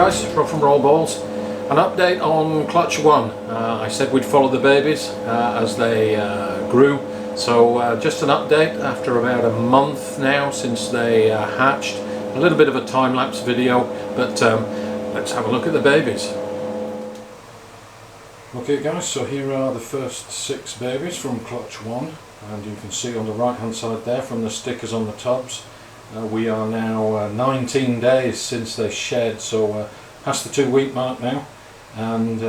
guys, Rough and Roll Balls. An update on Clutch 1. I said we'd follow the babies as they grew, so just an update after about a month now since they hatched. A little bit of a time-lapse video, but let's have a look at the babies. Okay guys, so here are the first 6 babies from Clutch 1, and you can see on the right hand side there from the stickers on the tubs, we are now 19 days since they shed, so past the 2-week mark now, and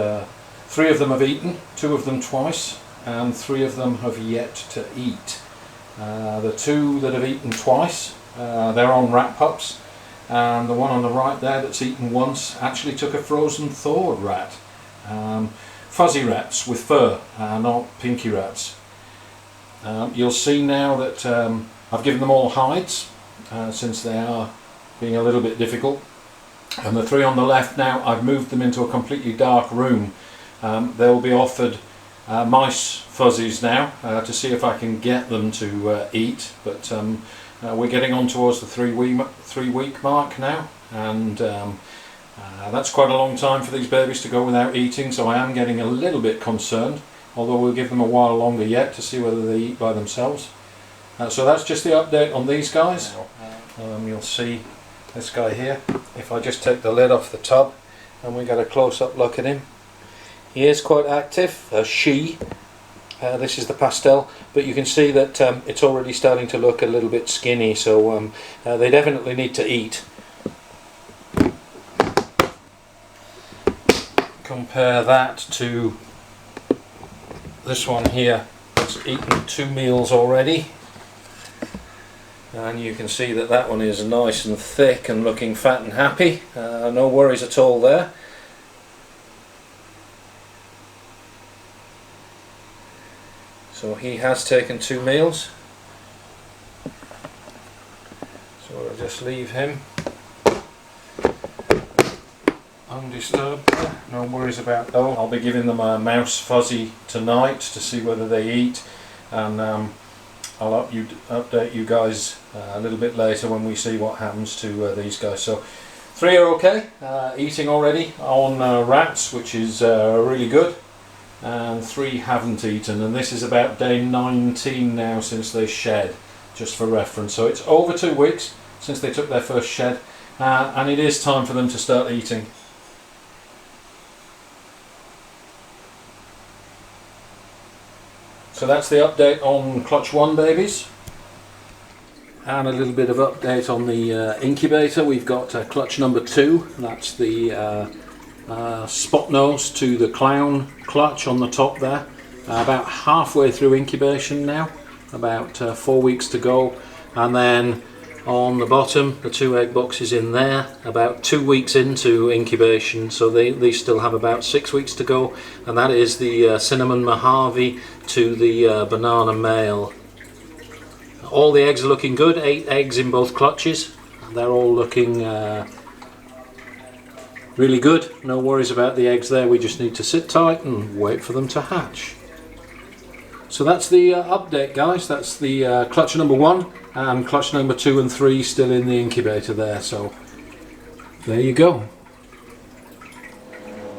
3 of them have eaten, 2 of them twice, and 3 of them have yet to eat. The 2 that have eaten twice, they're on rat pups, and the one on the right there that's eaten once actually took a frozen thawed rat. Fuzzy rats with fur, not pinky rats. You'll see now that I've given them all hides since they are being a little bit difficult, and the 3 on the left now I've moved them into a completely dark room. They'll be offered mice fuzzies now to see if I can get them to eat, but we're getting on towards the 3-week mark now, and that's quite a long time for these babies to go without eating, so I am getting a little bit concerned, although we'll give them a while longer yet to see whether they eat by themselves. So that's just the update on these guys. You'll see this guy here. If I just take the lid off the tub and we get a close-up look at him, he is quite active. She, this is the pastel, but you can see that it's already starting to look a little bit skinny, so they definitely need to eat. Compare that to this one here that's eaten 2 meals already, and you can see that that one is nice and thick and looking fat and happy. No worries at all there. So he has taken 2 meals, so I'll just leave him undisturbed. No worries about that. I'll be giving them a mouse fuzzy tonight to see whether they eat, and I'll update you guys a little bit later when we see what happens to these guys. So 3 are okay, eating already on rats, which is really good, and 3 haven't eaten, and this is about day 19 now since they shed, just for reference. So it's over 2 weeks since they took their first shed, and it is time for them to start eating. So that's the update on Clutch 1 babies, and a little bit of update on the incubator. We've got Clutch number 2, that's the spot nose to the clown clutch on the top there. About halfway through incubation now, about 4 weeks to go, and then on the bottom the 2 egg boxes in there, about 2 weeks into incubation, so they still have about 6 weeks to go, and that is the cinnamon Mojave to the banana male. All the eggs are looking good, 8 eggs in both clutches. They're all looking really good. No worries about the eggs there, we just need to sit tight and wait for them to hatch. So that's the update guys, that's the clutch number 1, and clutch number 2 and 3 still in the incubator there, so there you go.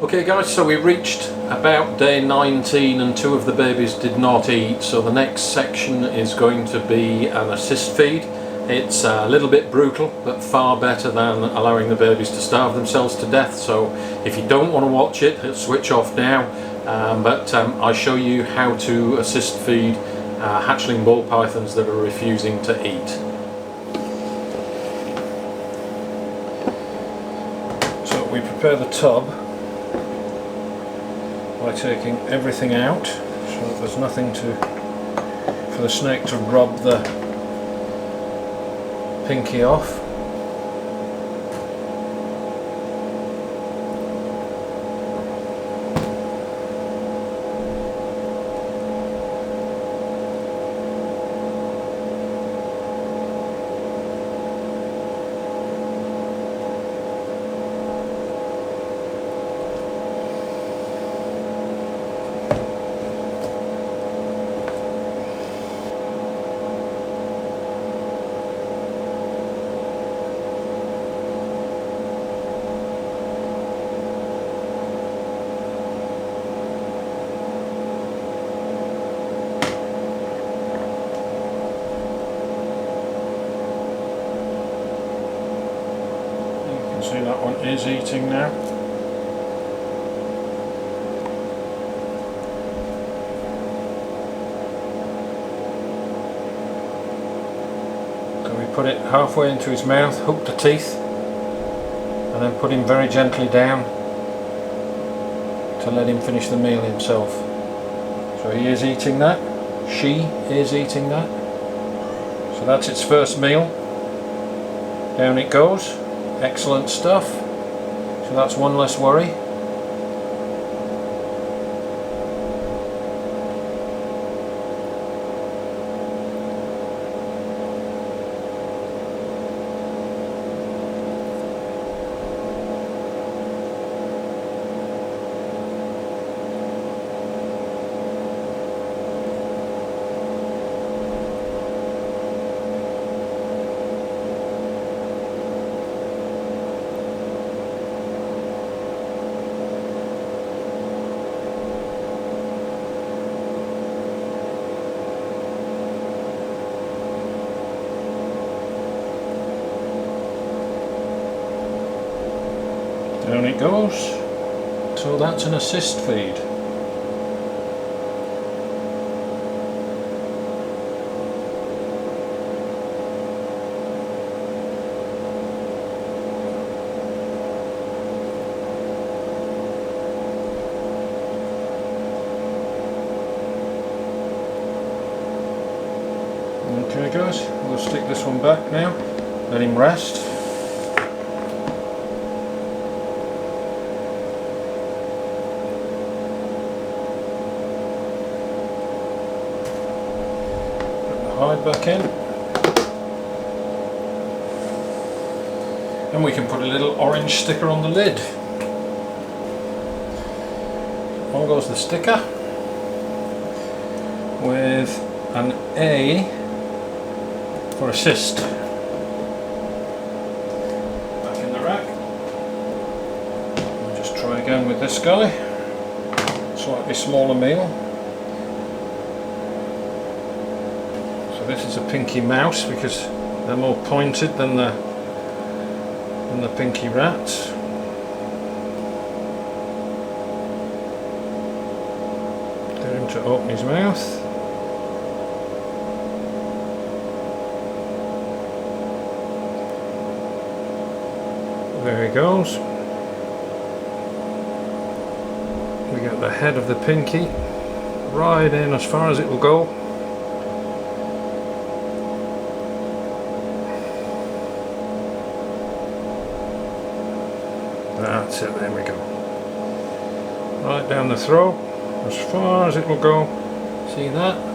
Okay guys, so we reached about day 19 and 2 of the babies did not eat, so the next section is going to be an assist feed. It's a little bit brutal, but far better than allowing the babies to starve themselves to death, so if you don't want to watch it, switch off now. But I show you how to assist feed hatchling ball pythons that are refusing to eat. So we prepare the tub by taking everything out, so there's nothing for the snake to rub the pinky off. that one is eating now. So we put it halfway into his mouth, hook the teeth, and then put him very gently down to let him finish the meal himself. So he is eating that. She is eating that. So that's its first meal. Down it goes. Excellent stuff. So that's one less worry. Down it goes. So that's an assist feed. Okay guys, we'll stick this one back now, let him rest. Hide back in, and we can put a little orange sticker on the lid. On goes the sticker with an A for assist. Back in the rack. We'll just try again with this guy. Slightly smaller meal. This is a pinky mouse because they're more pointed than the pinky rats. Get him to open his mouth. There he goes. We get the head of the pinky right in as far as it will go. That's it, there we go. Right down the throat, as far as it will go. See that?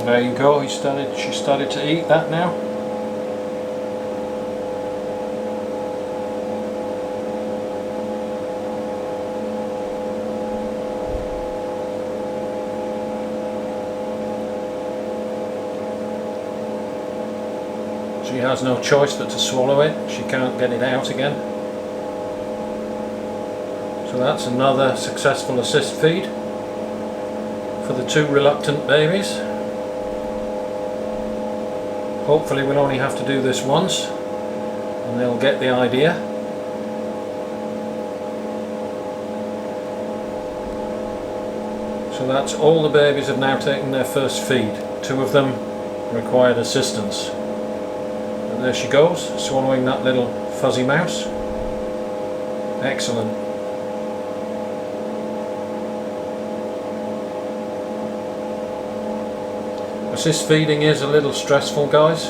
There you go, she started to eat that now. She has no choice but to swallow it, she can't get it out again. So that's another successful assist feed for the two reluctant babies. Hopefully we'll only have to do this once and they'll get the idea. So that's all the babies have now taken their first feed. Two of them required assistance. And there she goes, swallowing that little fuzzy mouse. Excellent. Assist feeding is a little stressful, guys,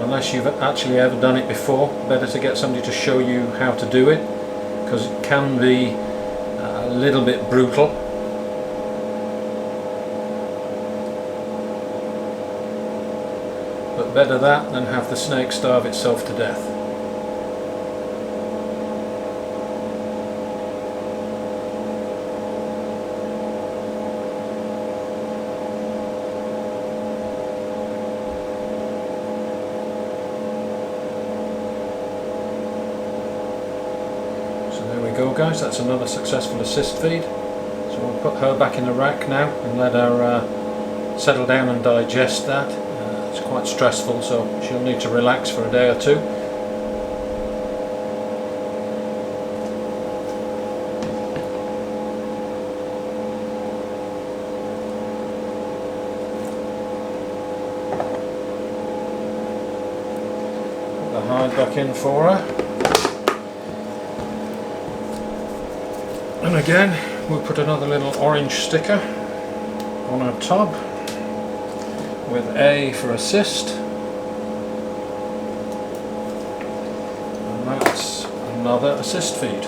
unless you've actually ever done it before. Better to get somebody to show you how to do it, because it can be a little bit brutal. But better that than have the snake starve itself to death. guys, that's another successful assist feed. So we'll put her back in the rack now and let her settle down and digest that. It's quite stressful, so she'll need to relax for a day or two. Put the hide back in for her. And again, we'll put another little orange sticker on our tub with A for assist, and that's another assist feed.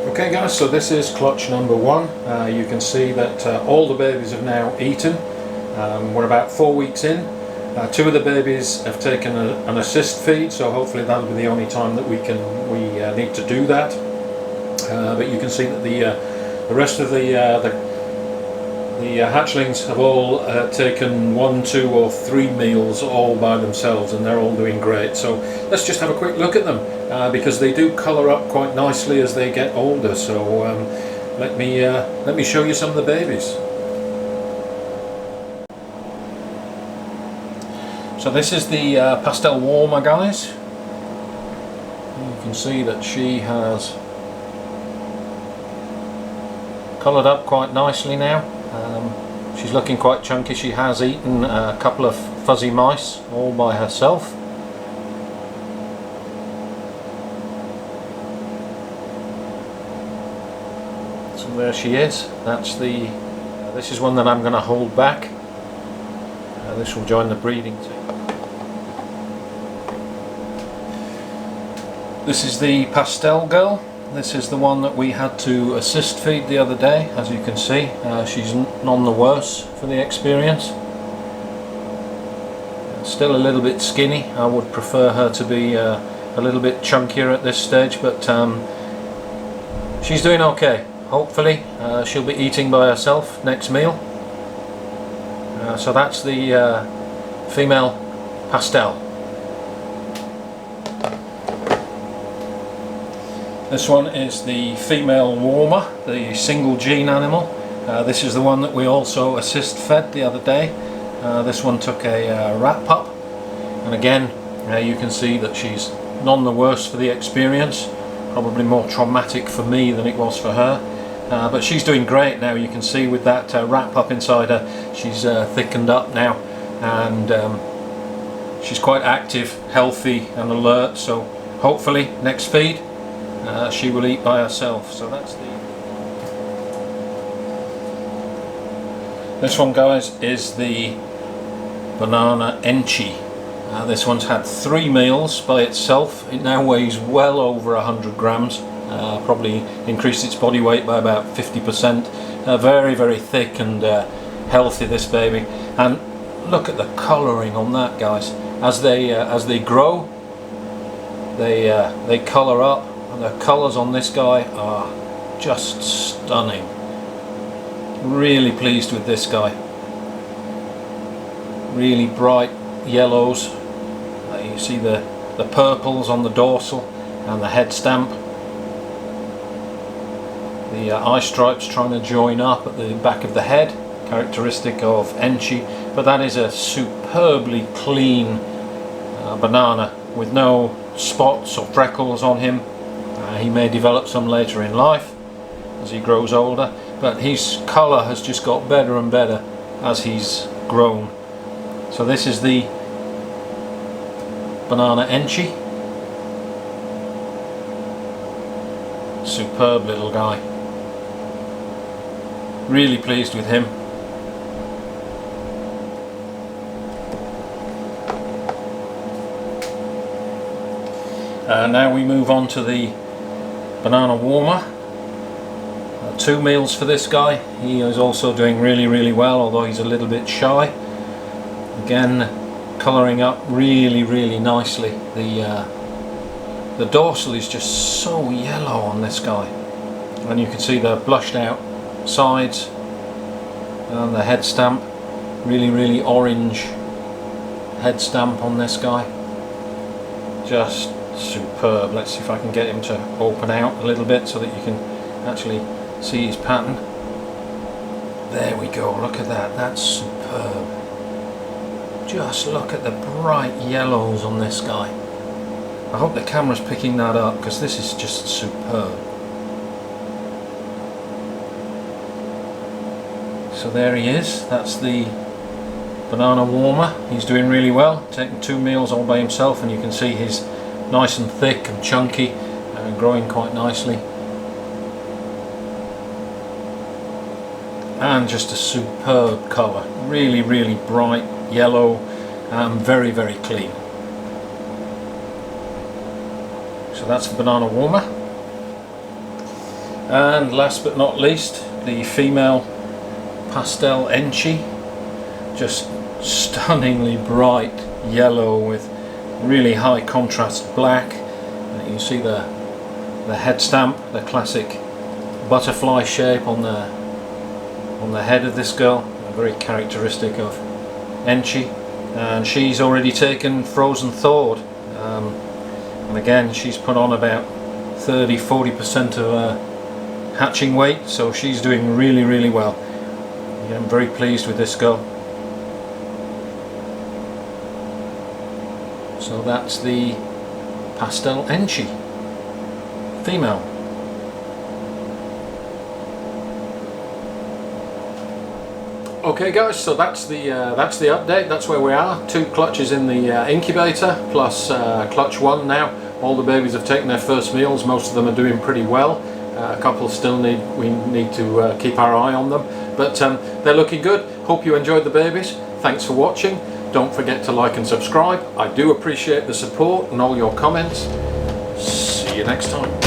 Okay guys, so this is clutch number 1. You can see that all the babies have now eaten. We're about 4 weeks in. 2 of the babies have taken an assist feed, so hopefully that'll be the only time that we need to do that. But you can see that the rest of the hatchlings have all taken 1, 2 or 3 meals all by themselves, and they're all doing great. So let's just have a quick look at them, because they do colour up quite nicely as they get older. So let me show you some of the babies. So this is the pastel warmer, guys. You can see that she has coloured up quite nicely now. She's looking quite chunky. She has eaten a couple of fuzzy mice all by herself. So there she is. That's the. This is one that I'm going to hold back. This will join the breeding team. This is the pastel girl. This is the one that we had to assist feed the other day. As you can see, she's none the worse for the experience. Still a little bit skinny. I would prefer her to be a little bit chunkier at this stage, but she's doing okay. Hopefully she'll be eating by herself next meal. So that's the female pastel. This one is the female warmer, the single gene animal. This is the one that we also assist fed the other day. This one took a rat pup, and again you can see that she's none the worse for the experience. Probably more traumatic for me than it was for her. But she's doing great now. You can see with that rat pup inside her, she's thickened up now, and she's quite active, healthy and alert. So hopefully next feed she will eat by herself. So that's the. This one, guys, is the banana enchi. This one's had 3 meals by itself. It now weighs well over 100 grams. Probably increased its body weight by about 50%. Very, very thick and healthy, this baby. And look at the colouring on that, guys. As they grow, they colour up, and the colours on this guy are just stunning. Really pleased with this guy. Really bright yellows. You see the purples on the dorsal and the head stamp. The eye stripes trying to join up at the back of the head, characteristic of enchi. But that is a superbly clean banana with no spots or freckles on him. He may develop some later in life as he grows older, but his colour has just got better and better as he's grown. So this is the banana enchi. Superb little guy. Really pleased with him. Now we move on to the banana warmer. 2 meals for this guy. He is also doing really, really well, although he's a little bit shy. Again, colouring up really, really nicely. The dorsal is just so yellow on this guy, and you can see the blushed out sides and the head stamp. Really, really orange head stamp on this guy. Just superb. Let's see if I can get him to open out a little bit so that you can actually see his pattern. There we go, look at that, that's superb. Just look at the bright yellows on this guy. I hope the camera's picking that up because this is just superb. So there he is, that's the banana warmer. He's doing really well, taking 2 meals all by himself, and you can see he's nice and thick and chunky and growing quite nicely. And just a superb colour, really bright yellow and very clean. So that's the banana warmer. And last but not least, the female pastel enchi, just stunningly bright yellow with really high contrast black. You can see the head stamp, the classic butterfly shape on the head of this girl, very characteristic of enchi. And she's already taken frozen thawed, and again she's put on about 30–40% of her hatching weight, so she's doing really well. Yeah, I'm very pleased with this girl. So that's the pastel enchi female. Okay guys, so that's the update. That's where we are. 2 clutches in the incubator plus clutch 1 now. All the babies have taken their first meals. Most of them are doing pretty well. A couple still we need to keep our eye on them, but they're looking good. Hope you enjoyed the babies. Thanks for watching. Don't forget to like and subscribe. I do appreciate the support and all your comments. See you next time.